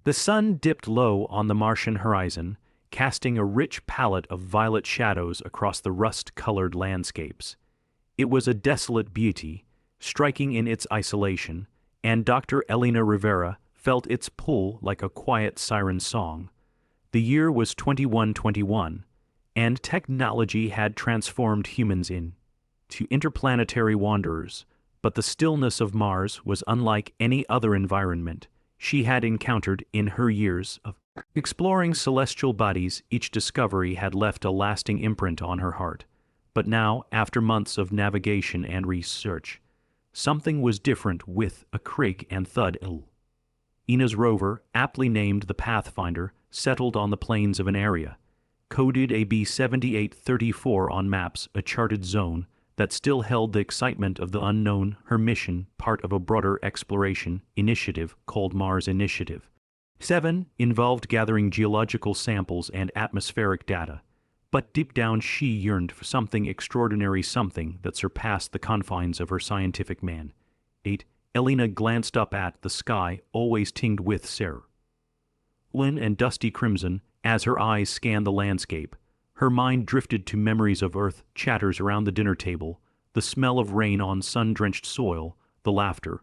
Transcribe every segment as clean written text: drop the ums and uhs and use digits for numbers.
The sun dipped low on the Martian horizon, casting a rich palette of violet shadows across the rust-colored landscapes. It was a desolate beauty, striking in its isolation, and Dr. Elena Rivera felt its pull like a quiet siren song. The year was 2121, and technology had transformed humans into interplanetary wanderers, but the stillness of Mars was unlike any other environment she had encountered in her years of exploring celestial bodies. Each discovery had left a lasting imprint on her heart. But now, after months of navigation and research, something was different. With a creak and thud, Ina's rover, aptly named the Pathfinder, settled on the plains of an area, coded AB 7834 on maps, a charted zone that still held the excitement of the unknown. Her mission, part of a broader exploration initiative called Mars Initiative 7, involved gathering geological samples and atmospheric data. But deep down she yearned for something extraordinary, something that surpassed the confines of her scientific man. 8. Elena glanced up at the sky, always tinged with cerulean and dusty crimson, as her eyes scanned the landscape. Her mind drifted to memories of Earth, chatters around the dinner table, the smell of rain on sun-drenched soil, the laughter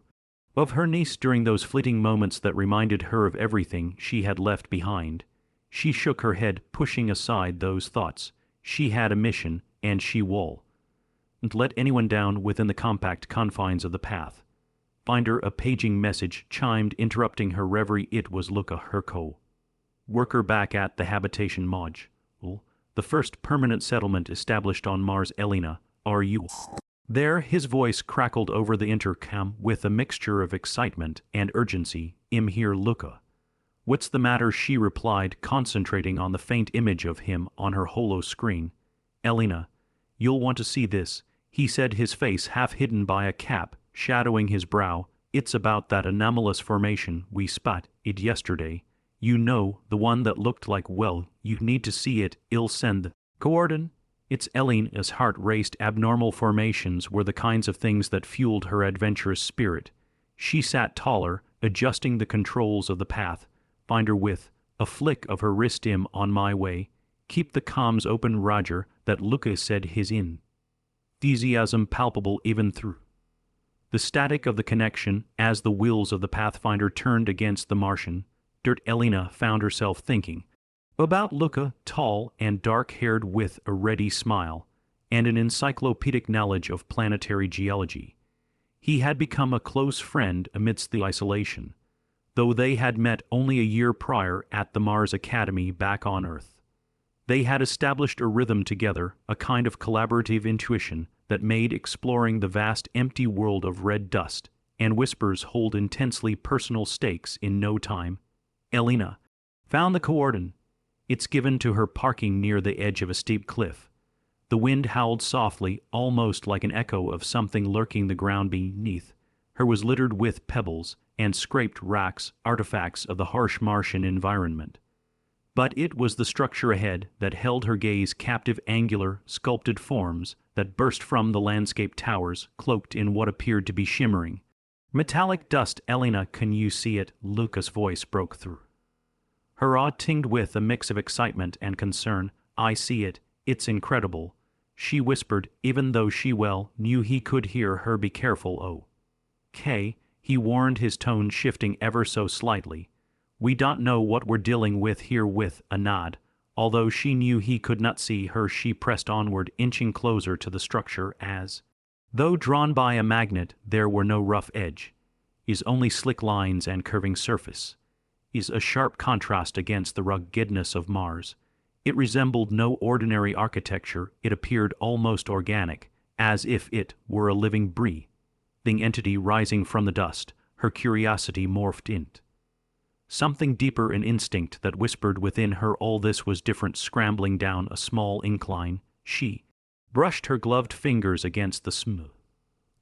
of her niece during those fleeting moments that reminded her of everything she had left behind. She shook her head, pushing aside those thoughts. She had a mission, and she won't let anyone down within the compact confines of the path. Finder. A paging message chimed, interrupting her reverie. It was Luca, her co-worker back at the habitation module, the first permanent settlement established on Mars. Elena, are you there? His voice crackled over the intercom with a mixture of excitement and urgency. I'm here, Luca. What's the matter? She replied, concentrating on the faint image of him on her holo screen. Elena, you'll want to see this, he said, his face half hidden by a cap shadowing his brow. It's about that anomalous formation we spotted yesterday. You know, the one that looked like, well, you need to see it. I'll send the coordinate. It's Elena's heart raced. Abnormal formations were the kinds of things that fueled her adventurous spirit. She sat taller, adjusting the controls of the path finder with a flick of her wrist. I'm on my way. Keep the comms open, Roger. That Lucas said, his enthusiasm palpable even through the static of the connection. As the wheels of the Pathfinder turned against the Martian dirt, Elena found herself thinking about Luca, tall and dark-haired with a ready smile and an encyclopedic knowledge of planetary geology. He had become a close friend amidst the isolation, though they had met only a year prior at the Mars Academy back on Earth. They had established a rhythm together, a kind of collaborative intuition that made exploring the vast empty world of red dust and whispers hold intensely personal stakes in no time. Elena found the coordinate. It's given to her, parking near the edge of a steep cliff. The wind howled softly, almost like an echo of something lurking. The ground beneath her was littered with pebbles and scraped rocks, artifacts of the harsh Martian environment. But it was the structure ahead that held her gaze captive, angular, sculpted forms that burst from the landscape towers, cloaked in what appeared to be shimmering metallic dust. Elena, can you see it? Lucas' voice broke through. Her awe tinged with a mix of excitement and concern. I see it. It's incredible, she whispered, even though she well knew he could hear her. Be careful, okay, he warned, his tone shifting ever so slightly. We don't know what we're dealing with here. With a nod, although she knew he could not see her, she pressed onward, inching closer to the structure as though drawn by a magnet. There were no rough edges, only slick lines and curving surface. Is a sharp contrast against the ruggedness of Mars. It resembled no ordinary architecture. It appeared almost organic, as if it were a living, breathing entity rising from the dust. Her curiosity morphed into something deeper, an instinct that whispered within her all this was different. Scrambling down a small incline, she brushed her gloved fingers against the smooth,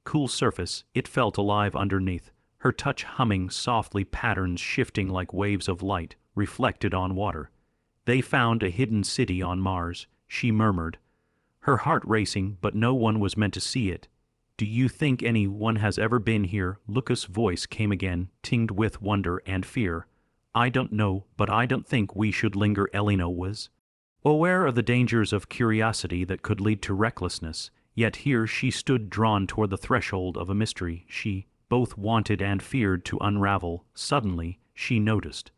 cool surface. It felt alive underneath, her touch humming softly, patterns shifting like waves of light reflected on water. They found a hidden city on Mars, she murmured, her heart racing, but no one was meant to see it. Do you think anyone has ever been here? Lucas' voice came again, tinged with wonder and fear. I don't know, but I don't think we should linger. Elena was aware of the dangers of curiosity that could lead to recklessness, yet here she stood drawn toward the threshold of a mystery she both wanted and feared to unravel. Suddenly, she noticed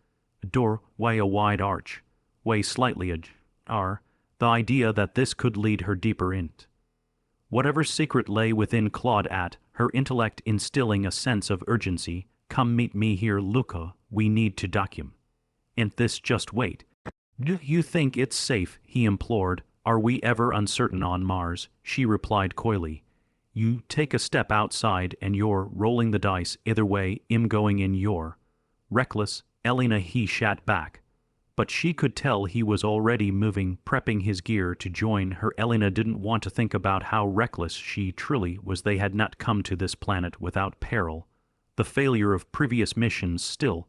a door, a wide arch, way slightly ajar, the idea that this could lead her deeper into whatever secret lay within clawed at her intellect, instilling a sense of urgency. Come meet me here, Luca, we need to document this. Just wait. Do you think it's safe? He implored. Are we ever uncertain on Mars? She replied coyly. You take a step outside and you're rolling the dice. Either way, I'm going in. You're reckless, Elena, he shat back. But she could tell he was already moving, prepping his gear to join her. Elena didn't want to think about how reckless she truly was. They had not come to this planet without peril. The failure of previous missions still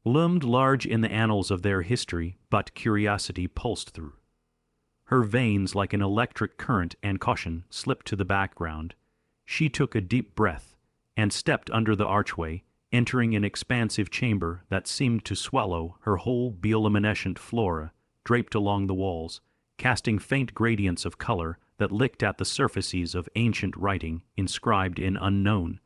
loomed large in the annals of their history, but curiosity pulsed through her veins like an electric current, and caution slipped to the background. She took a deep breath and stepped under the archway, entering an expansive chamber that seemed to swallow her whole. Bioluminescent flora draped along the walls, casting faint gradients of color that licked at the surfaces of ancient writing inscribed in unknown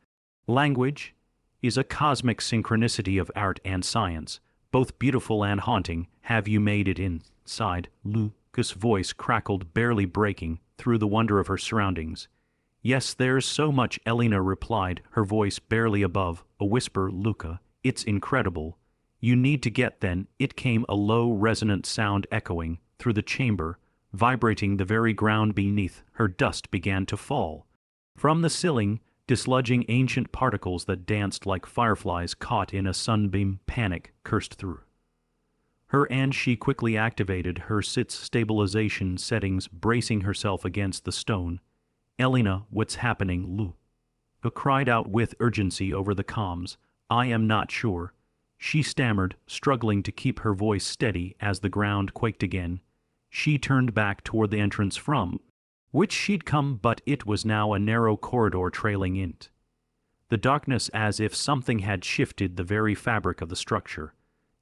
language. Is a cosmic synchronicity of art and science, both beautiful and haunting. Have you made it inside? Luca's voice crackled, barely breaking through the wonder of her surroundings. Yes, there's so much, Elena replied, her voice barely above a whisper. Luca, it's incredible. You need to get. Then it came, a low, resonant sound echoing through the chamber, vibrating the very ground beneath her. Dust began to fall from the ceiling, dislodging ancient particles that danced like fireflies caught in a sunbeam. Panic coursed through her, and she quickly activated her sit's stabilization settings, bracing herself against the stone. Elena, what's happening? Luca cried out with urgency over the comms. I am not sure, she stammered, struggling to keep her voice steady as the ground quaked again. She turned back toward the entrance from which she'd come, but it was now a narrow corridor trailing into the darkness, as if something had shifted the very fabric of the structure.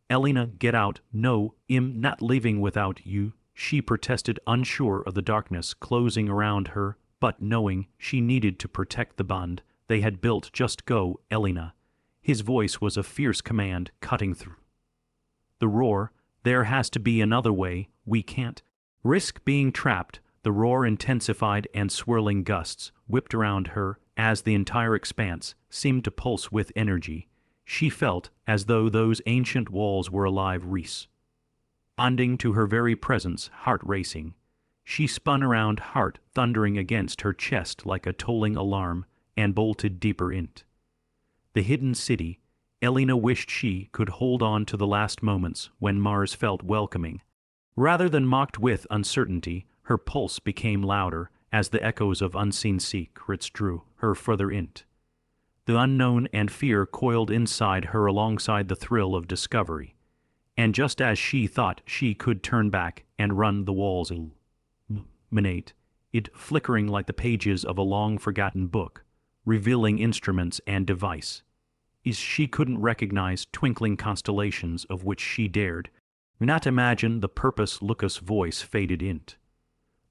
Elena, get out. No, I'm not leaving without you, she protested, unsure of the darkness closing around her, but knowing she needed to protect the bond they had built. Just go, Elena. His voice was a fierce command, cutting through the roar. There has to be another way. We can't risk being trapped. The roar intensified, and swirling gusts whipped around her as the entire expanse seemed to pulse with energy. She felt as though those ancient walls were alive, responding to her very presence, heart racing. She spun around, heart thundering against her chest like a tolling alarm, and bolted deeper into the hidden city. Elena wished she could hold on to the last moments when Mars felt welcoming rather than mocked with uncertainty. Her pulse became louder as the echoes of unseen secrets drew her further into the unknown, and fear coiled inside her alongside the thrill of discovery. And just as she thought she could turn back and run, the walls illuminate, it flickering like the pages of a long-forgotten book, revealing instruments and device. She couldn't recognize twinkling constellations of which she dared not imagine the purpose. Luca's voice faded into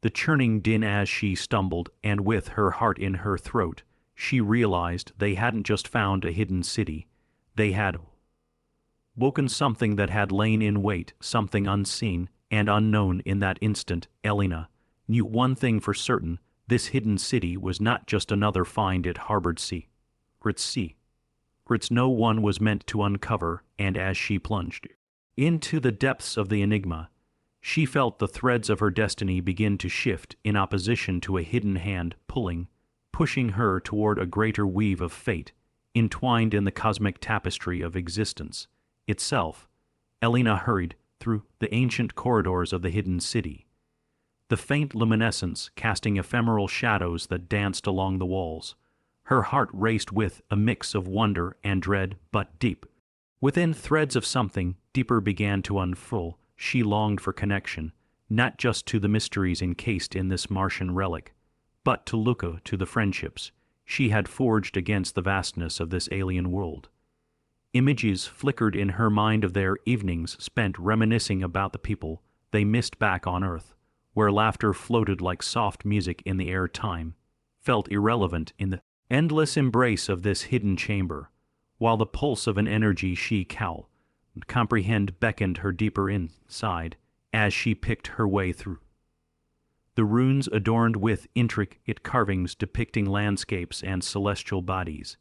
the churning din as she stumbled, and with her heart in her throat, she realized they hadn't just found a hidden city. They had woken something that had lain in wait, something unseen and unknown. In that instant, Elena knew one thing for certain: this hidden city was not just another find. It harbored secrets no one was meant to uncover, and as she plunged into the depths of the enigma, she felt the threads of her destiny begin to shift in opposition to a hidden hand pulling, pushing her toward a greater weave of fate, entwined in the cosmic tapestry of existence itself. Elena hurried through the ancient corridors of the hidden city, the faint luminescence casting ephemeral shadows that danced along the walls. Her heart raced with a mix of wonder and dread, but deep within, threads of something deeper began to unfurl. She longed for connection, not just to the mysteries encased in this Martian relic, but to Luca, to the friendships she had forged against the vastness of this alien world. Images flickered in her mind of their evenings spent reminiscing about the people they missed back on Earth, where laughter floated like soft music in the air. Time felt irrelevant in the endless embrace of this hidden chamber, while the pulse of an energy she could comprehend beckoned her deeper inside as she picked her way through. The runes adorned with intricate carvings depicting landscapes and celestial bodies.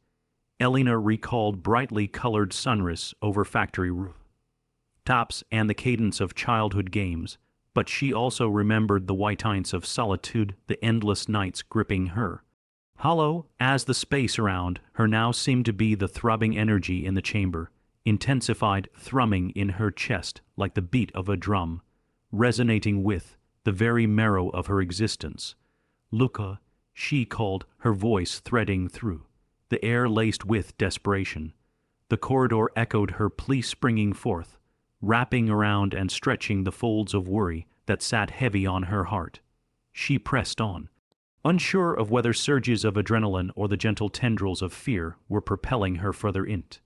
Elena recalled brightly colored sunrise over factory rooftops and the cadence of childhood games, but she also remembered the white ice of solitude, the endless nights gripping her. Hollow as the space around her now seemed to be the throbbing energy in the chamber, intensified thrumming in her chest like the beat of a drum, resonating with the very marrow of her existence. Luca, she called, her voice threading through the air laced with desperation. The corridor echoed her plea springing forth, wrapping around and stretching the folds of worry that sat heavy on her heart. She pressed on, unsure of whether surges of adrenaline or the gentle tendrils of fear were propelling her further into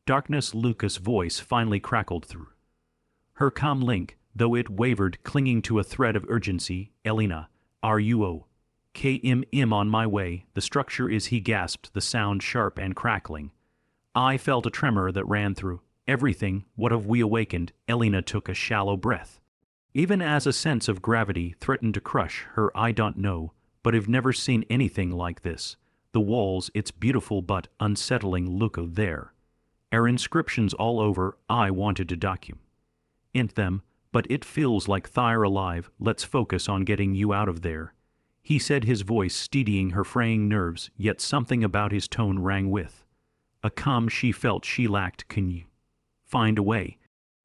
darkness. Luca's voice finally crackled through her calm link, though it wavered, clinging to a thread of urgency. Elena, are you okay? On my way. The structure is, he gasped, the sound sharp and crackling. I felt a tremor that ran through everything. What have we awakened? Elena took a shallow breath, even as a sense of gravity threatened to crush her. I don't know, but I've never seen anything like this. The walls, it's beautiful but unsettling. Luca, there are inscriptions all over. I wanted to document them, but it feels like they're alive. Let's focus on getting you out of there, he said, his voice steadying her fraying nerves, yet something about his tone rang with a calm she felt she lacked. Can you find a way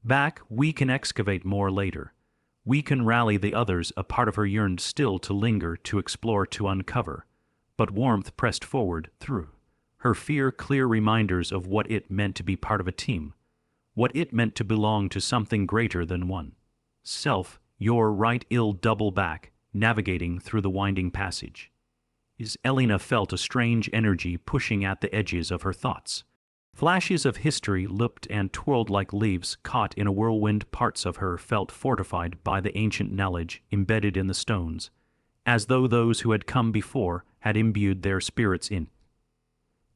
back? We can excavate more later. We can rally the others. A part of her yearned still to linger, to explore, to uncover. But warmth pressed forward through her fear, clear reminders of what it meant to be part of a team, what it meant to belong to something greater than one self. You're right. Ill double back, navigating through the winding passage. Elena felt a strange energy pushing at the edges of her thoughts. Flashes of history looped and twirled like leaves caught in a whirlwind. Parts of her felt fortified by the ancient knowledge embedded in the stones, as though those who had come before had imbued their spirits in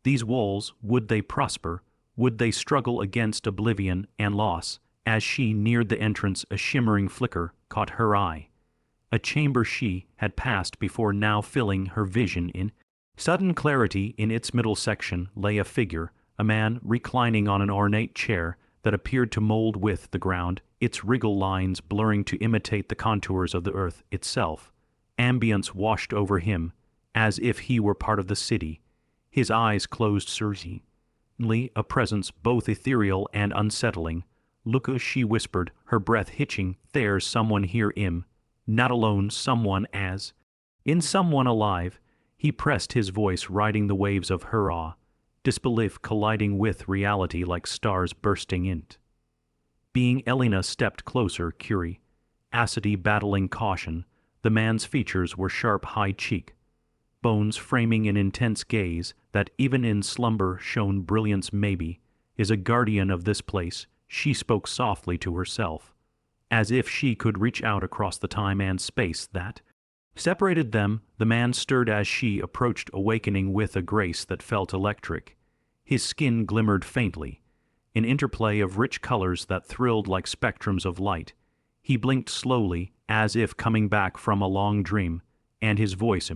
these walls. Would they prosper? Would they struggle against oblivion and loss? As she neared the entrance, a shimmering flicker caught her eye. A chamber she had passed before, now filling her vision in sudden clarity. In its middle section lay a figure, a man reclining on an ornate chair that appeared to mold with the ground, its regal lines blurring to imitate the contours of the earth itself. Ambience washed over him, as if he were part of the city. His eyes closed serenely, a presence both ethereal and unsettling. Luca, she whispered, her breath hitching. There's someone here, not alone, someone as in someone alive. He pressed his voice, riding the waves of her awe, disbelief colliding with reality like stars bursting into being. Elena stepped closer, curiosity battling caution. The man's features were sharp, high cheek bones framing an intense gaze that even in slumber shone brilliance. Maybe is a guardian of this place, she spoke softly to herself, as if she could reach out across the time and space that separated them. The man stirred as she approached, awakening with a grace that felt electric. His skin glimmered faintly, an interplay of rich colors that thrilled like spectrums of light. He blinked slowly, as if coming back from a long dream, and his voice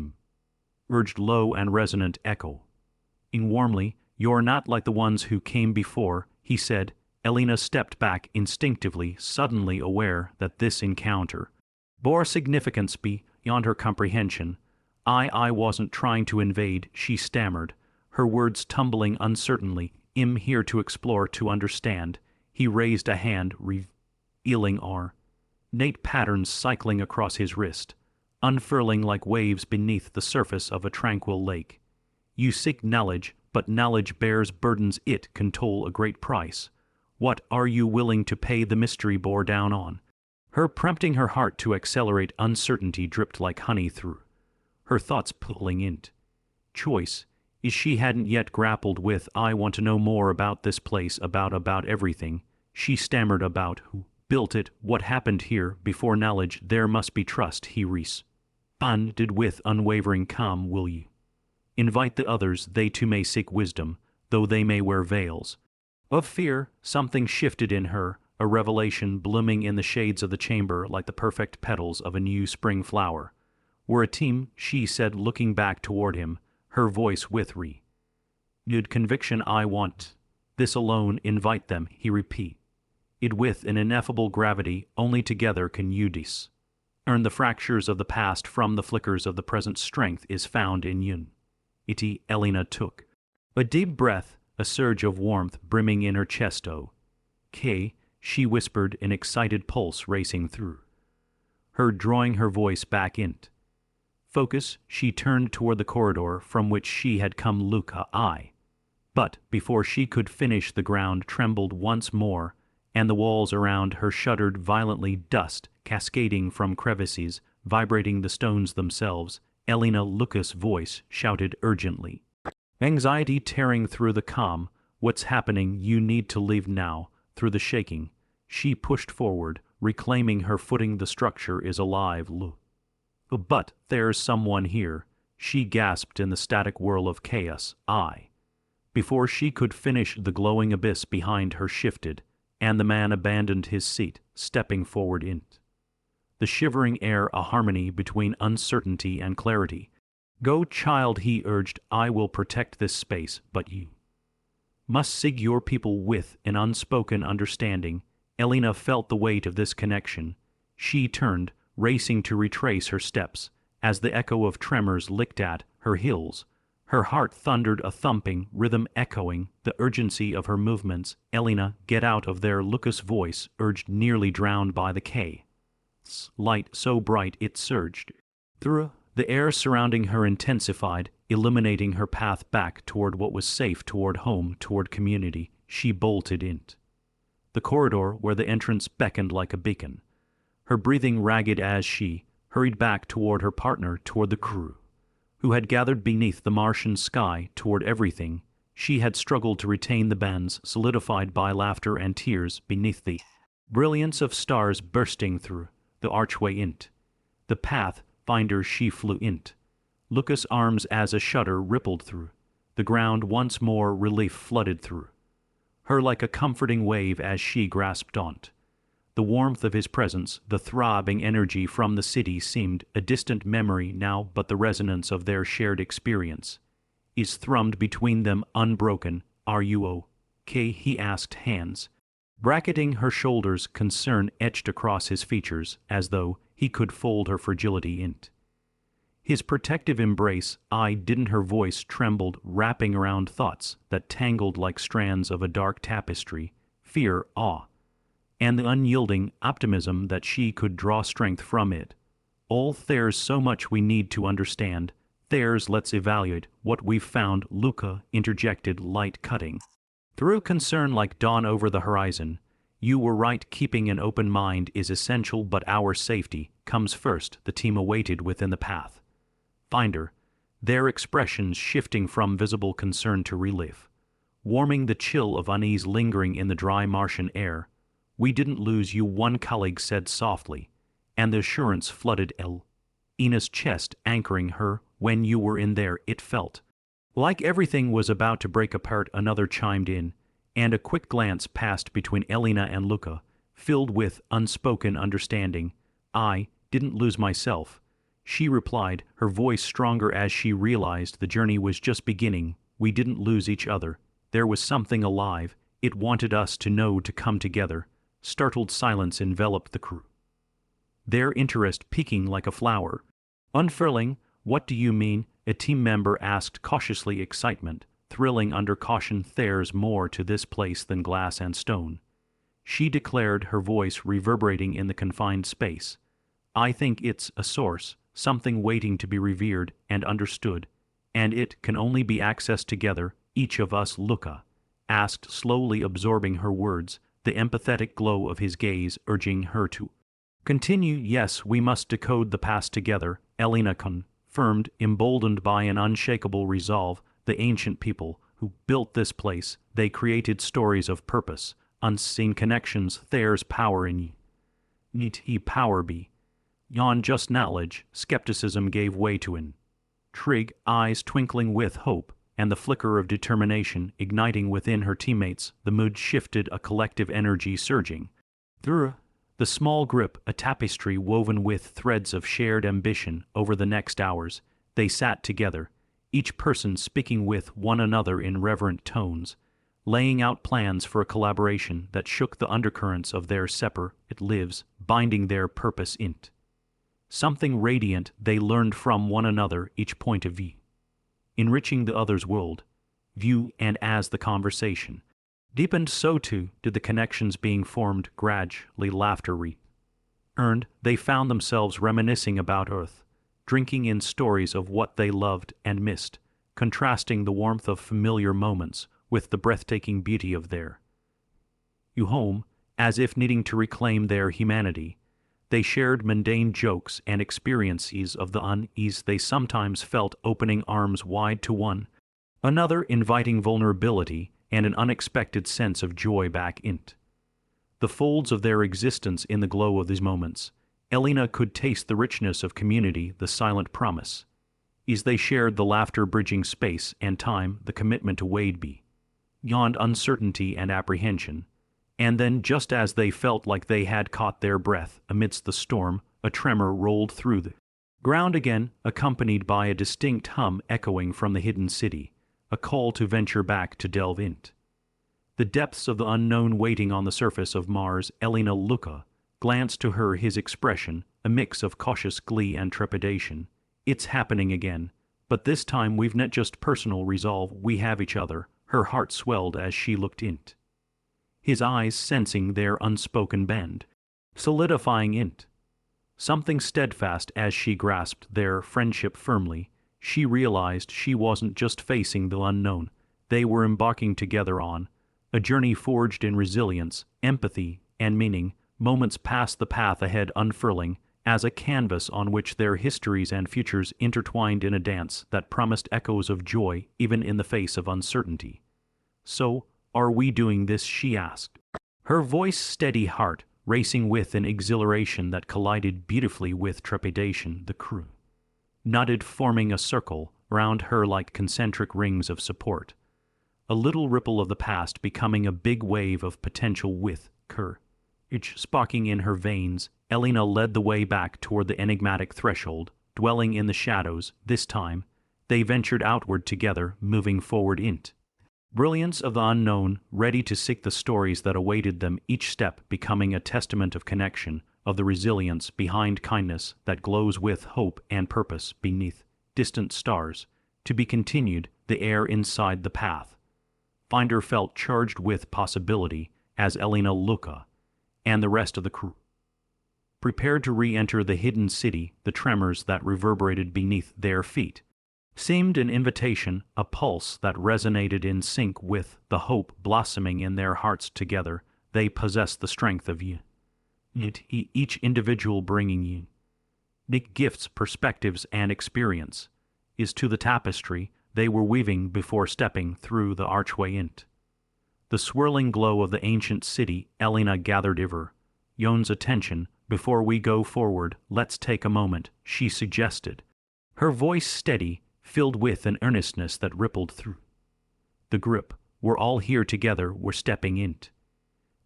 urged, low and resonant, echoing warmly. You're not like the ones who came before, he said. Elena stepped back instinctively, suddenly aware that this encounter bore significance beyond her comprehension. I wasn't trying to invade, she stammered, her words tumbling uncertainly. I'm here to explore, to understand. He raised a hand, revealing ornate patterns cycling across his wrist, unfurling like waves beneath the surface of a tranquil lake. You seek knowledge, but knowledge bears burdens. It can toll a great price. What are you willing to pay? The mystery bore down on her, prompting her heart to accelerate. Uncertainty dripped like honey through her thoughts, pulling into choice. Is she hadn't yet grappled with, I want to know more about this place, about everything. She stammered about who built it, what happened here, before knowledge there must be trust, he responded with unwavering calm, will you invite the others, they too may seek wisdom, though they may wear veils of fear. Something shifted in her, a revelation blooming in the shades of the chamber like the perfect petals of a new spring flower. We're a team, she said, looking back toward him, her voice with renewed conviction. I want this alone, invite them, he repeated with an ineffable gravity. Only together can you discern the fractures of the past from the flickers of the present. Strength is found in unity. Elena took a deep breath, a surge of warmth brimming in her chest. Okay, she whispered, an excited pulse racing through her, drawing her voice back into focus. She turned toward the corridor from which she had come. Luca, but before she could finish, the ground trembled once more, and the walls around her shuddered violently, dust cascading from crevices, vibrating the stones themselves. Elena, Luca's voice shouted urgently, anxiety tearing through the calm. What's happening? You need to leave now. Through the shaking, she pushed forward, reclaiming her footing. The structure is alive, Luca. But there's someone here, she gasped in the static whirl of chaos. Before she could finish, the glowing abyss behind her shifted, and the man abandoned his seat, stepping forward into the shivering air, a harmony between uncertainty and clarity. Go, child, he urged. I will protect this space, but you must seek your people with an unspoken understanding. Elena felt the weight of this connection. She turned, racing to retrace her steps, as the echo of tremors licked at her heels. Her heart thundered, a thumping rhythm echoing the urgency of her movements. Elena, get out of there, Luca's voice urged, nearly drowned by the chaos. Light so bright it surged through the air surrounding her, intensified, illuminating her path back toward what was safe, toward home, toward community. She bolted into the corridor where the entrance beckoned like a beacon, her breathing ragged as she hurried back toward her partner, toward the crew who had gathered beneath the Martian sky, toward everything. She had struggled to retain the bands, solidified by laughter and tears, beneath the brilliance of stars bursting through the archway into the path finder. She flew into Luca's arms as a shudder rippled through the ground. Once more relief flooded through her like a comforting wave as she grasped onto the warmth of his presence. The throbbing energy from the city seemed a distant memory now, but the resonance of their shared experience is thrummed between them, unbroken. Are you okay? He asked, hands bracketing her shoulders, concern etched across his features, as though he could fold her fragility into his protective embrace. I didn't. Her voice trembled, wrapping around thoughts that tangled like strands of a dark tapestry. Fear, awe, and the unyielding optimism that she could draw strength from it. All. There's so much we need to understand. Let's evaluate what we've found, Luca interjected, light cutting through concern like dawn over the horizon. You were right, keeping an open mind is essential, but our safety comes first. The team awaited within the path finder, their expressions shifting from visible concern to relief, warming the chill of unease lingering in the dry Martian air. We didn't lose you, one colleague said softly, and the assurance flooded Elena's chest, anchoring her. When you were in there, it felt like everything was about to break apart. Another chimed in, and a quick glance passed between Elena and Luca, filled with unspoken understanding. I didn't lose myself, she replied, her voice stronger as she realized the journey was just beginning. We didn't lose each other. There was something alive. It wanted us to know, to come together. Startled silence enveloped the crew, their interest peaking like a flower. Unfurling. What do you mean? A team member asked cautiously, excitement thrilling under caution. There's more to this place than glass and stone, she declared, her voice reverberating in the confined space. I think it's a source, something waiting to be revered and understood, and it can only be accessed together, each of us. Luca asked, slowly absorbing her words, the empathetic glow of his gaze urging her to continue. Yes, we must decode the past together, Elena confirmed, emboldened by an unshakable resolve. the ancient people who built this place. They created stories of purpose, unseen connections. There's power in ye. Need he power be? Yon just knowledge, skepticism gave way to intrigue, eyes twinkling with hope, and the flicker of determination igniting within her teammates. The mood shifted, a collective energy surging through the small group, a tapestry woven with threads of shared ambition. Over the next hours, they sat together, each person speaking with one another in reverent tones, laying out plans for a collaboration that shook the undercurrents of their separate lives, binding their purpose into something radiant. They learned from one another, each point of view enriching the other's world view, and as the conversation deepened, so too did the connections being formed. Gradually laughter re-earned. They found themselves reminiscing about Earth, drinking in stories of what they loved and missed, contrasting the warmth of familiar moments with the breathtaking beauty of their new home. As if needing to reclaim their humanity, they shared mundane jokes and experiences of the unease they sometimes felt, opening arms wide to one another, inviting vulnerability and an unexpected sense of joy back into the folds of their existence. In the glow of these moments, Elena could taste the richness of community, the silent promise as they shared the laughter, bridging space and time, the commitment to wade beyond uncertainty and apprehension. And then, just as they felt like they had caught their breath amidst the storm, a tremor rolled through the ground again, accompanied by a distinct hum echoing from the hidden city, a call to venture back, to delve into the depths of the unknown. Waiting on the surface of Mars, Elena Luca glanced to her, his expression a mix of cautious glee and trepidation. It's happening again, but this time we've not just personal resolve, we have each other. Her heart swelled as she looked into his eyes, sensing their unspoken bend, solidifying into something steadfast. As she grasped their friendship firmly, she realized she wasn't just facing the unknown, they were embarking together on a journey forged in resilience, empathy, and meaning. Moments passed, the path ahead unfurling as a canvas on which their histories and futures intertwined in a dance that promised echoes of joy even in the face of uncertainty. "So, are we doing this?" she asked, her voice steady, heart racing with an exhilaration that collided beautifully with trepidation. The crew nodded, forming a circle round her like concentric rings of support, a little ripple of the past becoming a big wave of potential. With courage sparking in her veins, Elena led the way back toward the enigmatic threshold, dwelling in the shadows. This time, they ventured outward together, moving forward into brilliance of the unknown, ready to seek the stories that awaited them, each step becoming a testament of connection, of the resilience behind kindness that glows with hope and purpose beneath distant stars. To be continued. The air inside the path finder felt charged with possibility as Elena Luca and the rest of the crew prepared to re-enter the hidden city. The tremors that reverberated beneath their feet seemed an invitation, a pulse that resonated in sync with the hope blossoming in their hearts. Together, they possessed the strength of unity, each individual bringing unique gifts, perspectives, and experience is to the tapestry they were weaving before stepping through the archway into the swirling glow of the ancient city. Elena gathered Yon's attention. "Before we go forward, let's take a moment," she suggested, her voice steady, filled with an earnestness that rippled through the group. "We're all here together, we're stepping into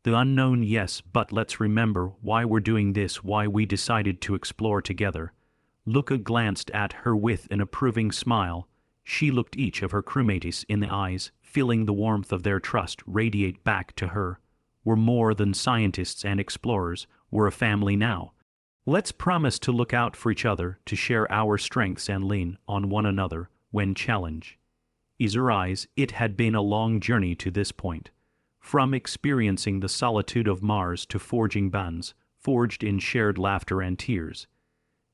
the unknown, yes, but let's remember why we're doing this, why we decided to explore together." Luca glanced at her with an approving smile. She looked each of her crewmates in the eyes, feeling the warmth of their trust radiate back to her. "We're more than scientists and explorers, we're a family now. Let's promise to look out for each other, to share our strengths and lean on one another when challenged." In her eyes, it had been a long journey to this point, from experiencing the solitude of Mars to forging bonds forged in shared laughter and tears.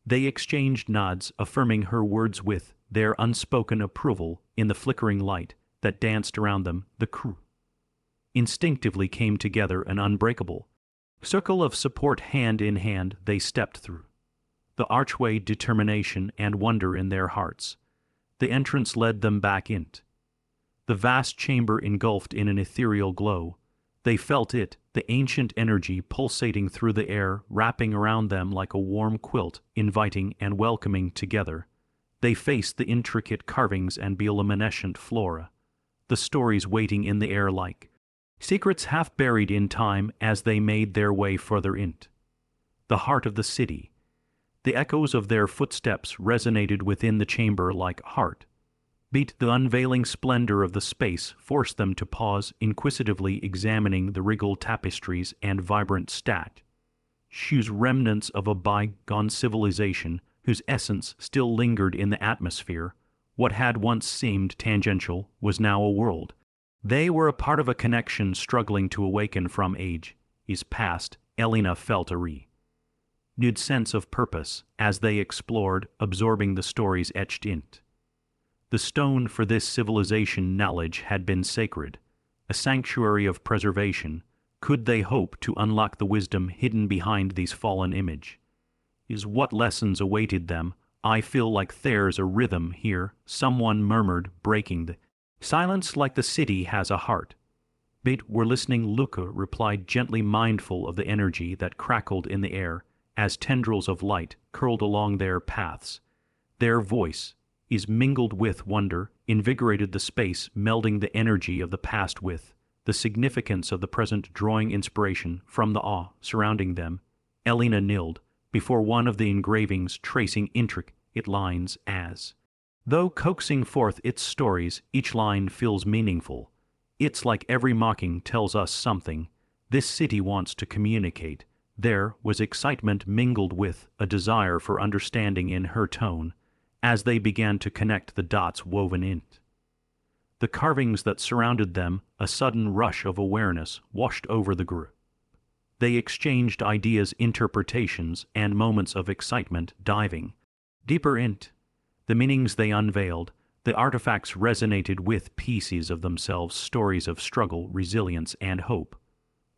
They exchanged nods, affirming her words with their unspoken approval. In the flickering light that danced around them, the crew instinctively came together, an unbreakable circle of support. Hand in hand, they stepped through the archway, determination and wonder in their hearts. The entrance led them back into the vast chamber engulfed in an ethereal glow. They felt it, the ancient energy pulsating through the air, wrapping around them like a warm quilt, inviting and welcoming together. They faced the intricate carvings and bioluminescent flora, the stories waiting in the air like secrets half buried in time as they made their way further into the heart of the city. The echoes of their footsteps resonated within the chamber like heart beat. The unveiling splendor of the space forced them to pause, inquisitively examining the regal tapestries and vibrant statues, remnants of a bygone civilization whose essence still lingered in the atmosphere. What had once seemed tangential was now a world. They were a part of a connection struggling to awaken from age is past. Elena felt a renewed sense of purpose as they explored, absorbing the stories etched into the stone. For this civilization, knowledge had been sacred, a sanctuary of preservation. Could they hope to unlock the wisdom hidden behind these fallen images? What lessons awaited them? I feel like there's a rhythm here, someone murmured, breaking the silence. Like the city has a heart. We're listening, Luca replied, gently, mindful of the energy that crackled in the air as tendrils of light curled along their paths. Their voice mingled with wonder, invigorated the space, melding the energy of the past with the significance of the present, drawing inspiration from the awe surrounding them. Elena knelt before one of the engravings, tracing intricate lines as though coaxing forth its stories. Each line feels meaningful. It's like every marking tells us something this city wants to communicate. There was excitement mingled with a desire for understanding in her tone as they began to connect the dots woven in the carvings that surrounded them. A sudden rush of awareness washed over the group. They exchanged ideas, interpretations, and moments of excitement, diving deeper into the meanings they unveiled. The artifacts resonated with pieces of themselves, stories of struggle, resilience, and hope.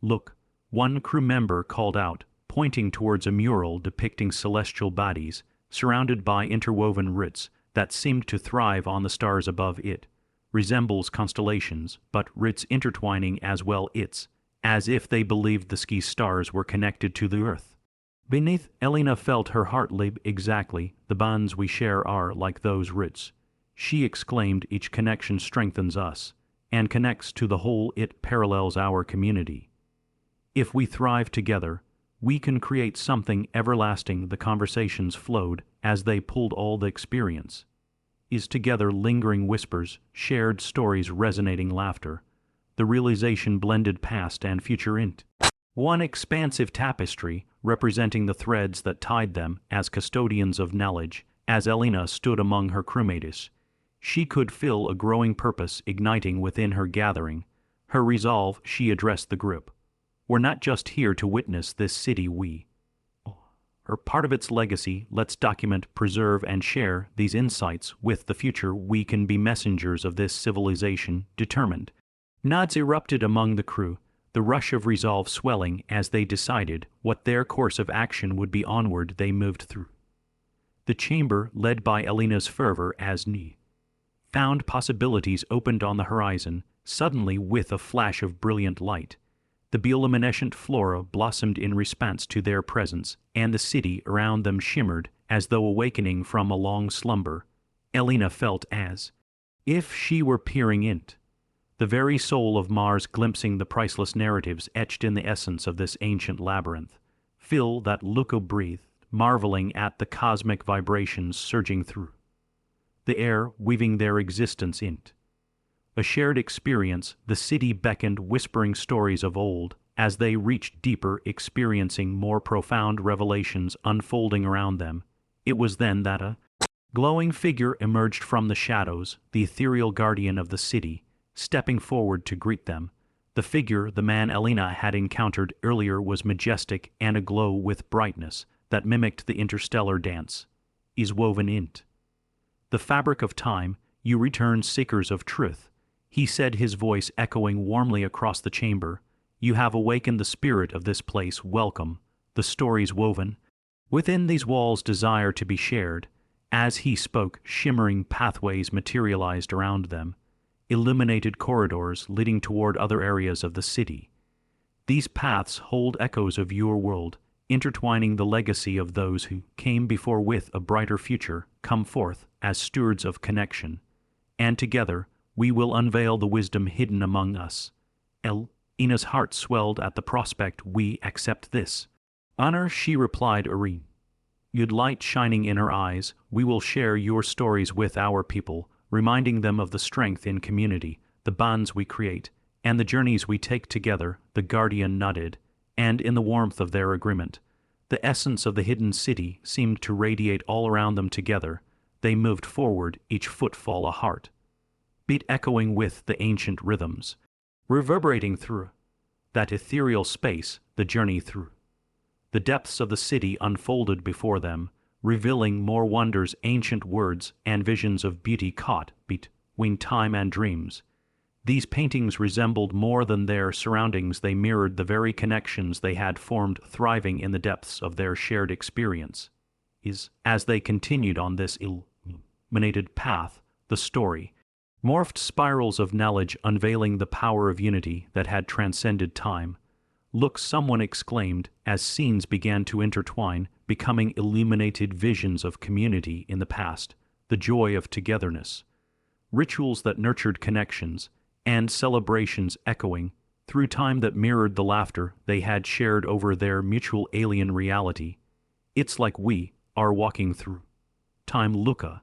Look, one crew member called out, pointing towards a mural depicting celestial bodies, surrounded by interwoven roots that seemed to thrive on the stars above. It resembles constellations, but roots intertwining as well. It's as if they believed the ski stars were connected to the earth beneath. Elena felt her heart leap. Exactly, the bonds we share are like those roots, she exclaimed. Each connection strengthens us and connects to the whole. It parallels our community. If we thrive together, we can create something everlasting. The conversations flowed as they pulled all the experience together, lingering whispers, shared stories, resonating laughter. The realization blended past and future into one expansive tapestry, representing the threads that tied them as custodians of knowledge. As Elena stood among her crewmates, she could feel a growing purpose igniting within her, gathering her resolve. She addressed the group. We're not just here to witness this city, we are part of its legacy. Let's document, preserve, and share these insights with the future. We can be messengers of this civilization, determined. Nods erupted among the crew, the rush of resolve swelling as they decided what their course of action would be. Onward they moved through the chamber, led by Elena's fervor as found possibilities opened on the horizon. Suddenly, with a flash of brilliant light, the bioluminescent flora blossomed in response to their presence, and the city around them shimmered as though awakening from a long slumber. Elena felt as if she were peering into the very soul of Mars, glimpsing the priceless narratives etched in the essence of this ancient labyrinth. Feel that Luca breathed, marveling at the cosmic vibrations surging through the air, weaving their existence into a shared experience. The city beckoned, whispering stories of old as they reached deeper, experiencing more profound revelations unfolding around them. It was then that a glowing figure emerged from the shadows, the ethereal guardian of the city, stepping forward to greet them. The figure, the man Elena had encountered earlier, was majestic and aglow with brightness that mimicked the interstellar dance woven into the fabric of time. You return, seekers of truth, he said, his voice echoing warmly across the chamber. You have awakened the spirit of this place. Welcome. The stories woven within these walls desire to be shared. As he spoke, shimmering pathways materialized around them, illuminated corridors leading toward other areas of the city. These paths hold echoes of your world, intertwining the legacy of those who came before with a brighter future come forth as stewards of connection. And together, we will unveil the wisdom hidden among us. Ina's heart swelled at the prospect. We accept this honor, she replied, Irene. You'd light shining in her eyes, we will share your stories with our people, reminding them of the strength in community, the bonds we create, and the journeys we take together. The guardian nodded, and in the warmth of their agreement, the essence of the hidden city seemed to radiate all around them. Together, they moved forward, each footfall a heart beat echoing with the ancient rhythms, reverberating through that ethereal space. The journey through the depths of the city unfolded before them, revealing more wonders, ancient words, and visions of beauty caught between time and dreams. These paintings resembled more than their surroundings, they mirrored the very connections they had formed, thriving in the depths of their shared experience. As they continued on this illuminated path, the story morphed spirals of knowledge, unveiling the power of unity that had transcended time. Look, someone exclaimed, as scenes began to intertwine, becoming illuminated visions of community in the past, the joy of togetherness, rituals that nurtured connections, and celebrations echoing through time that mirrored the laughter they had shared over their mutual alien reality. It's like we are walking through time, Luca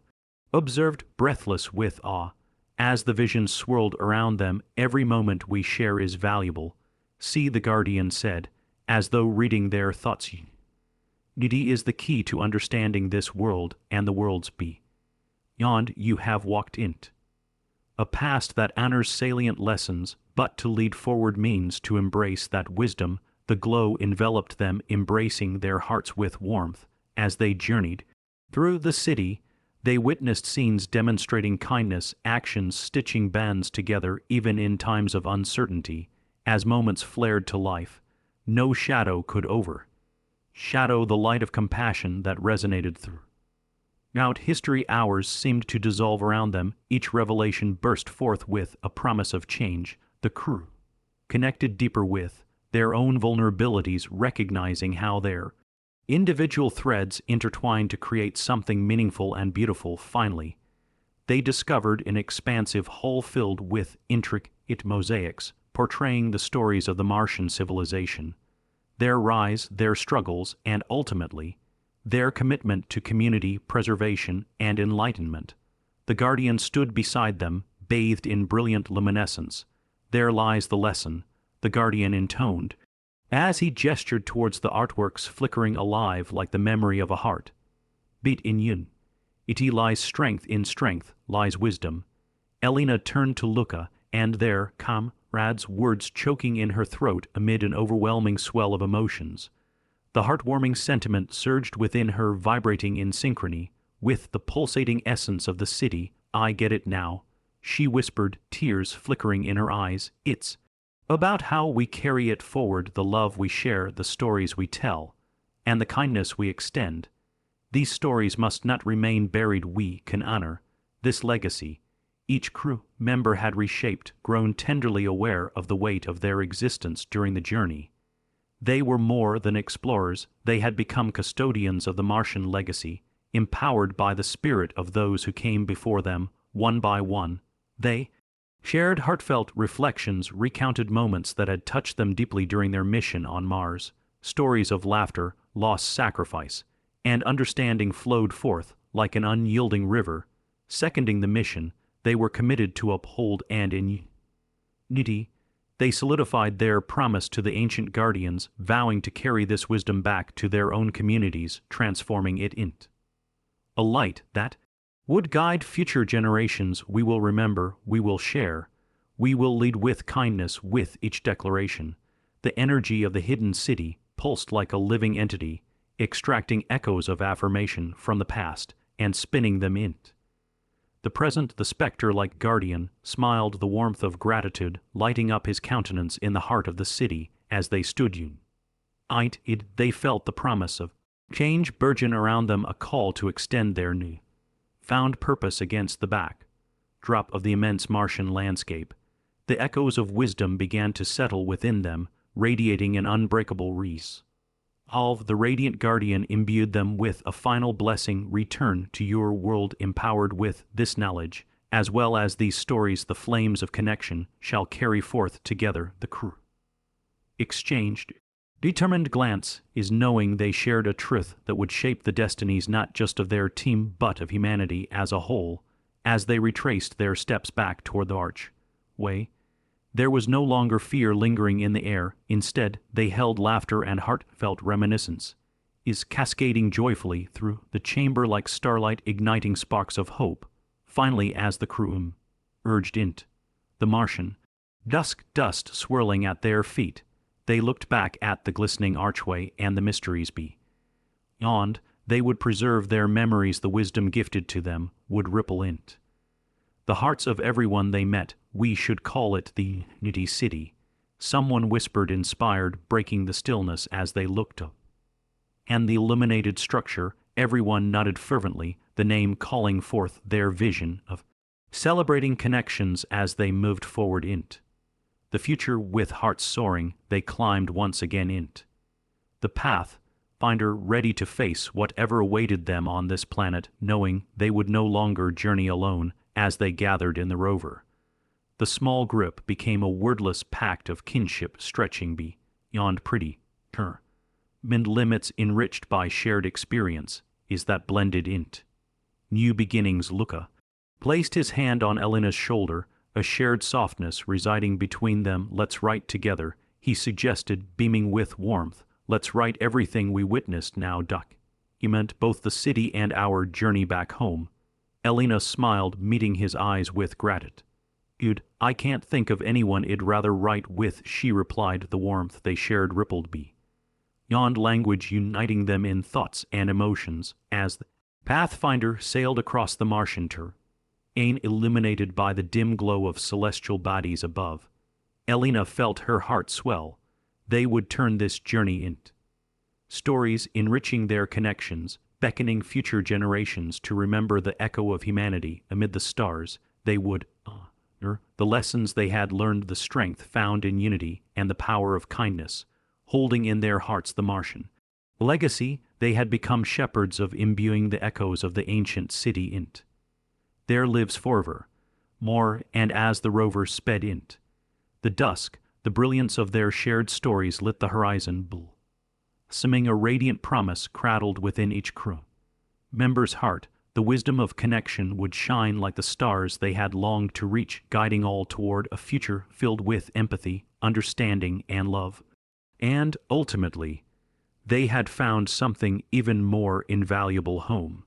observed, breathless with awe, as the vision swirled around them. Every moment we share is valuable, see, the guardian said, as though reading their thoughts. Unity is the key to understanding this world and the worlds beyond. You have walked into a past that honors salient lessons, but to lead forward means to embrace that wisdom. The glow enveloped them, embracing their hearts with warmth. As they journeyed through the city, they witnessed scenes demonstrating kindness, actions stitching bands together even in times of uncertainty. As moments flared to life, no shadow could overshadow the light of compassion that resonated throughout history. Hours seemed to dissolve around them, each revelation burst forth with a promise of change. The crew connected deeper with their own vulnerabilities, recognizing how their individual threads intertwined to create something meaningful and beautiful. Finally, they discovered an expansive hall filled with intricate mosaics, portraying the stories of the Martian civilization, their rise, their struggles, and ultimately, their commitment to community preservation and enlightenment. The guardian stood beside them, bathed in brilliant luminescence. There lies the lesson, the guardian intoned, as he gestured towards the artworks flickering alive like the memory of a heart. Beat in unity lies strength, in strength lies wisdom. Elena turned to Luca, and their comrade's words choking in her throat amid an overwhelming swell of emotions. The heartwarming sentiment surged within her, vibrating in synchrony with the pulsating essence of the city. I get it now, she whispered, tears flickering in her eyes. It's about how we carry it forward, the love we share, the stories we tell, and the kindness we extend. These stories must not remain buried. We can honor this legacy. Each crew member had reshaped, grown tenderly aware of the weight of their existence during the journey. They were more than explorers, they had become custodians of the Martian legacy, empowered by the spirit of those who came before them. One by one, they shared heartfelt reflections, recounted moments that had touched them deeply during their mission on Mars. Stories of laughter, loss, sacrifice, and understanding flowed forth like an unyielding river. Seconding the mission they were committed to uphold, and in unity they solidified their promise to the ancient guardians, vowing to carry this wisdom back to their own communities, transforming it into a light that would guide future generations. We will remember, we will share, we will lead with kindness. With each declaration, the energy of the hidden city pulsed like a living entity, extracting echoes of affirmation from the past and spinning them into the present. The specter-like guardian smiled, the warmth of gratitude lighting up his countenance in the heart of the city. As they stood united, they felt the promise of change burgeon around them, a call to extend their new found purpose against the back backdrop of the immense Martian landscape, the echoes of wisdom began to settle within them, radiating an unbreakable resolve. The radiant guardian imbued them with a final blessing: return to your world empowered with this knowledge, as well as these stories. The flames of connection shall carry forth together. The crew exchanged determined glance, is knowing they shared a truth that would shape the destinies not just of their team but of humanity as a whole. As they retraced their steps back toward the archway, there was no longer fear lingering in the air. Instead, they held laughter, and heartfelt reminiscence is cascading joyfully through the chamber like starlight, igniting sparks of hope. Finally, as the crew urged into the Martian dusk, dust swirling at their feet, they looked back at the glistening archway and the mysteries beyond. They would preserve their memories. The wisdom gifted to them would ripple into the hearts of everyone they met. We should call it the Nitty City, someone whispered, inspired, breaking the stillness as they looked up. And the illuminated structure, everyone nodded fervently, the name calling forth their vision of celebrating connections as they moved forward into the future. With hearts soaring, they climbed once again into the pathfinder, ready to face whatever awaited them on this planet, knowing they would no longer journey alone. As they gathered in the rover, the small group became a wordless pact of kinship, stretching beyond pretty limits, enriched by shared experience is that blended into new beginnings. Luca placed his hand on Elena's shoulder, a shared softness residing between them. Let's write together, he suggested, beaming with warmth. Let's write everything we witnessed now. Document both the city and our journey back home. Elena smiled, meeting his eyes with gratitude. I can't think of anyone I'd rather write with, she replied. The warmth they shared rippled beyond language, uniting them in thoughts and emotions. As the Pathfinder sailed across the Martian terrain, illuminated by the dim glow of celestial bodies above, Elena felt her heart swell. They would turn this journey into stories, enriching their connections, beckoning future generations to remember the echo of humanity amid the stars. They would honor the lessons they had learned, the strength found in unity and the power of kindness, holding in their hearts the Martian legacy. They had become shepherds of imbuing the echoes of the ancient city into their lives forever more. And as the rover sped into the dusk, the brilliance of their shared stories lit the horizon, blossoming a radiant promise cradled within each crew member's heart. The wisdom of connection would shine like the stars they had longed to reach, guiding all toward a future filled with empathy, understanding, and love. And ultimately, they had found something even more invaluable: home.